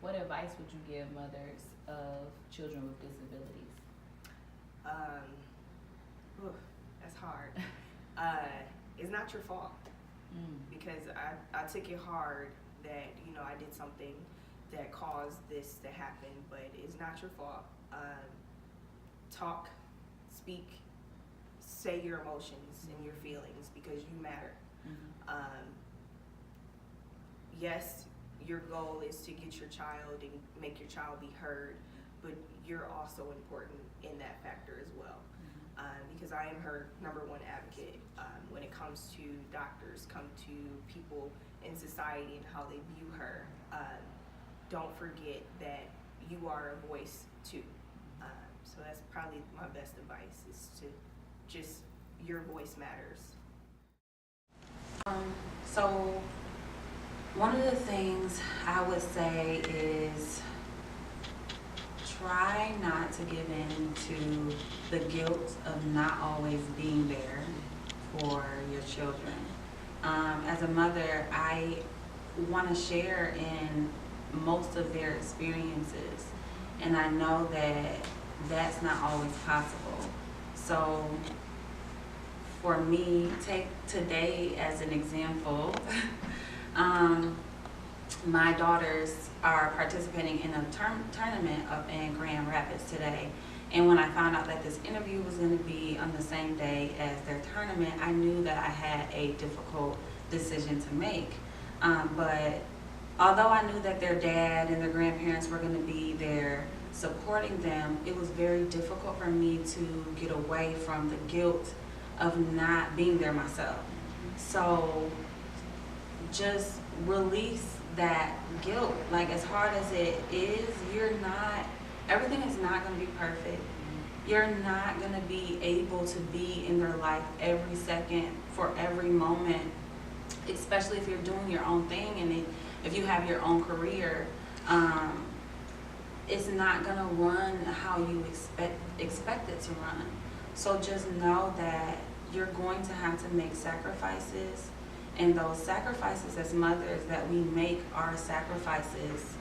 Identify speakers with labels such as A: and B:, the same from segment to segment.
A: What advice would you give mothers of children with disabilities?
B: Um, that's hard. It's not your fault, because I took it hard that I did something that caused this to happen, but it's not your fault. Talk, speak, say your emotions and your feelings, because you matter. Yes, your goal is to get your child and make your child be heard, but you're also important in that factor as well. Because I am her number one advocate when it comes to doctors, come to people in society and how they view her. Don't forget that you are a voice too. So that's probably my best advice, is to just, your voice matters.
C: So one of the things I would say is try not to give in to the guilt of not always being there for your children. As a mother, I want to share in most of their experiences, and I know that that's not always possible. So for me, take today as an example. My daughters are participating in a tournament up in Grand Rapids today. And when I found out that this interview was going to be on the same day as their tournament, I knew that I had a difficult decision to make. But although I knew that their dad and their grandparents were going to be there supporting them, it was very difficult for me to get away from the guilt of not being there myself. So just release that guilt. Like, as hard as it is, everything is not going to be perfect. You're not going to be able to be in their life every second, for every moment, especially if you're doing your own thing and if you have your own career. It's not going to run how you expect it to run. So just know that you're going to have to make sacrifices, and those sacrifices as mothers that we make are sacrifices,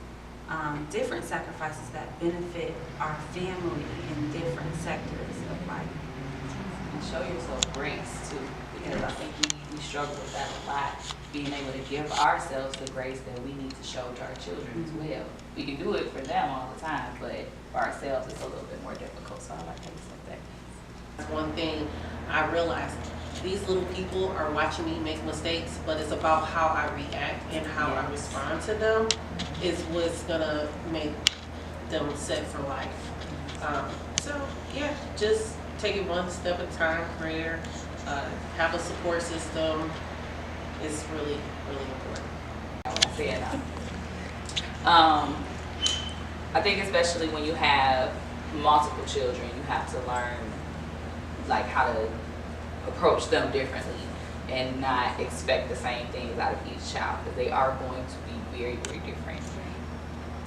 C: different sacrifices that benefit our family in different sectors of life.
A: And show yourself grace too, because I think we struggle with that a lot, being able to give ourselves the grace that we need to show to our children as well. We can do it for them all the time, but for ourselves it's a little bit more difficult. So I like how you said that.
D: One thing I realized, these little people are watching me make mistakes, but it's about how I react and how I respond to them is what's gonna make them set for life. So yeah, just take it one step at a time. Prayer, have a support system is really, really important.
A: I said, I think especially when you have multiple children, you have to learn like how to approach them differently and not expect the same things out of each child, because they are going to be very, very different,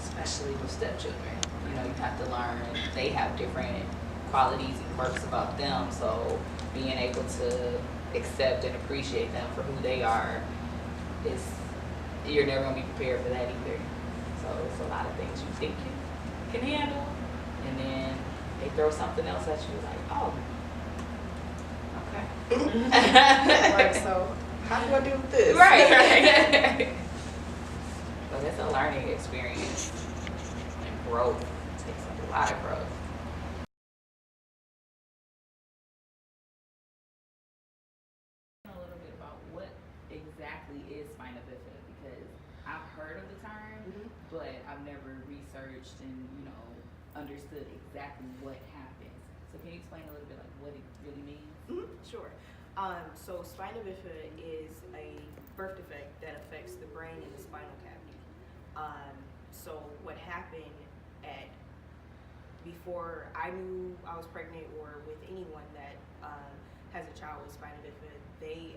A: especially with stepchildren. You have to learn they have different qualities and quirks about them, so being able to accept and appreciate them for who they are you're never going to be prepared for that either. So it's a lot of things you think you can handle, and then they throw something else at you like, oh, okay.
B: Like, so how do I do this?
A: Right. But it's a learning experience and growth. It takes a lot of growth. A little bit about what exactly is spina bifida, because I've heard of the term, but I've never researched and understood exactly what happens. So can you explain a little bit like what it really means?
B: Sure. So spina bifida is a birth defect that affects the brain and the spinal cavity. So what happened before I knew I was pregnant, or with anyone that has a child with spina bifida, they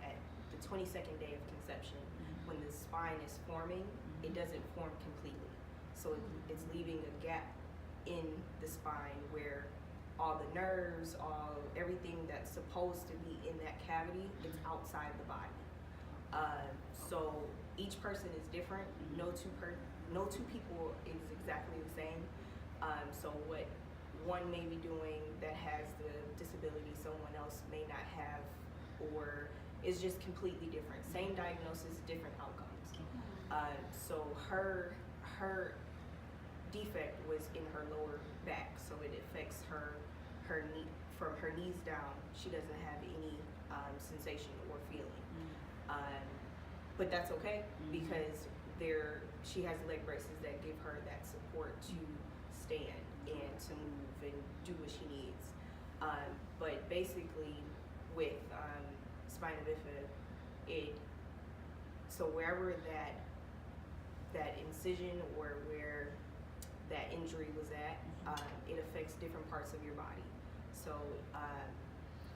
B: at the 22nd day of conception, when the spine is forming, it doesn't form completely. So it's leaving a gap in the spine where all the nerves, everything that's supposed to be in that cavity is outside the body. So each person is different. No two people is exactly the same. So what one may be doing that has the disability someone else may not have, or is just completely different. Same diagnosis, different outcomes. So her defect was in her lower back, so it affects her knee, from her knees down. She doesn't have any sensation or feeling. But that's okay, because she has leg braces that give her that support to stand and to move and do what she needs. But basically with spina bifida, so wherever that incision or where that injury was at, it affects different parts of your body. So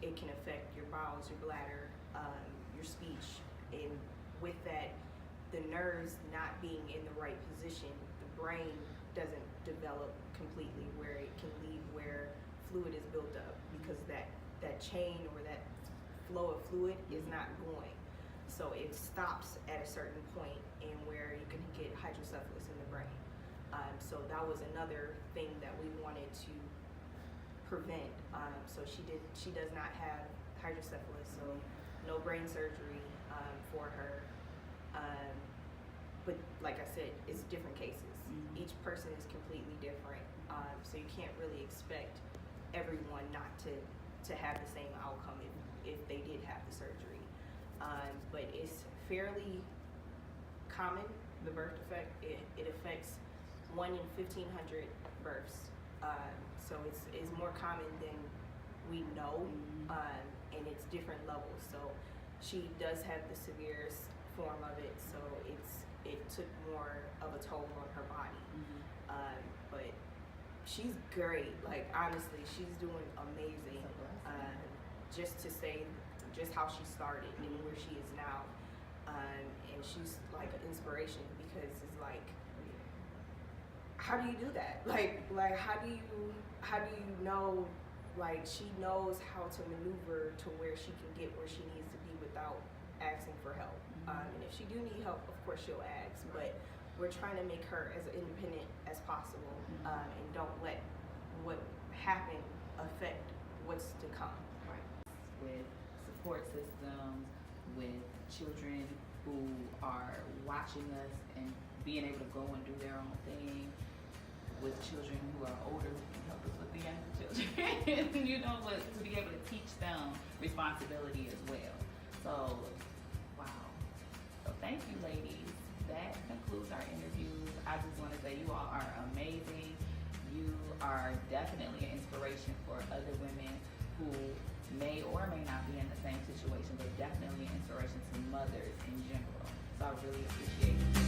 B: it can affect your bowels, your bladder, your speech, and with that, the nerves not being in the right position, the brain doesn't develop completely where it can leave where fluid is built up, because that chain or that flow of fluid is not going. So it stops at a certain point, and where you can get hydrocephalus in the brain. So that was another thing that we wanted to prevent. So she does not have hydrocephalus, so no brain surgery for her. But like I said, it's different cases. Each person is completely different. So you can't really expect everyone not to have the same outcome if they did have the surgery. But it's fairly common, the birth defect. It affects 1 in 1,500 births. So it's more common than we know, and it's different levels. So she does have the severest form of it, so it took more of a toll on her body. But she's great. Like, honestly, she's doing amazing. Just to say just how she started and where she is now. And she's like an inspiration, because it's like, how do you do that? Like how do you know, like, she knows how to maneuver to where she can get where she needs to be without asking for help. And if she do need help, of course she'll ask, but we're trying to make her as independent as possible, and don't let what happened affect what's to come.
A: With support systems, with children who are watching us and being able to go and do their own thing, with children who are older who can help us with the younger children, but to be able to teach them responsibility as well. So, wow. So thank you, ladies. That concludes our interviews. I just want to say you all are amazing. You are definitely an inspiration for other women who may or may not be in the same situation, but definitely an inspiration to mothers in general. So I really appreciate it.